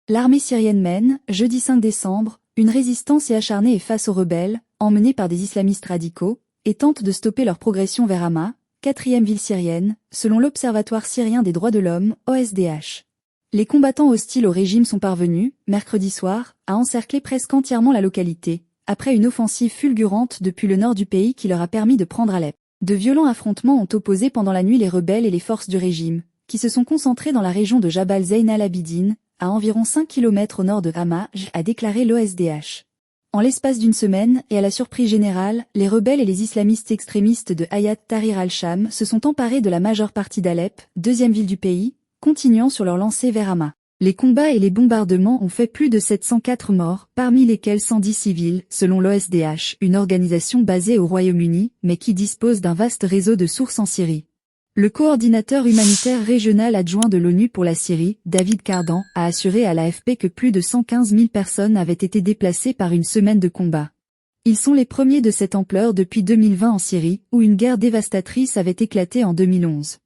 L'armée syrienne mène, jeudi 5 décembre, une résistance acharnée face aux rebelles, emmenés par des islamistes radicaux, et tente de stopper leur progression vers Hama, quatrième ville syrienne, selon l'Observatoire syrien des droits de l'homme, OSDH. Les combattants hostiles au régime sont parvenus, mercredi soir, à encercler presque entièrement la localité, après une offensive fulgurante depuis le nord du pays qui leur a permis de prendre Alep. De violents affrontements ont opposé pendant la nuit les rebelles et les forces du régime, qui se sont concentrés dans la région de Jabal Zeyn al-Abidine, à environ 5 km au nord de Hama, a déclaré l'OSDH. En l'espace d'une semaine, et à la surprise générale, les rebelles et les islamistes extrémistes de Hayat Tahrir al-Sham se sont emparés de la majeure partie d'Alep, deuxième ville du pays, continuant sur leur lancée vers Hama. Les combats et les bombardements ont fait plus de 704 morts, parmi lesquels 110 civils, selon l'OSDH, une organisation basée au Royaume-Uni, mais qui dispose d'un vaste réseau de sources en Syrie. Le coordinateur humanitaire régional adjoint de l'ONU pour la Syrie, David Cardan, a assuré à l'AFP que plus de 115 000 personnes avaient été déplacées par une semaine de combat. Ils sont les premiers de cette ampleur depuis 2020 en Syrie, où une guerre dévastatrice avait éclaté en 2011.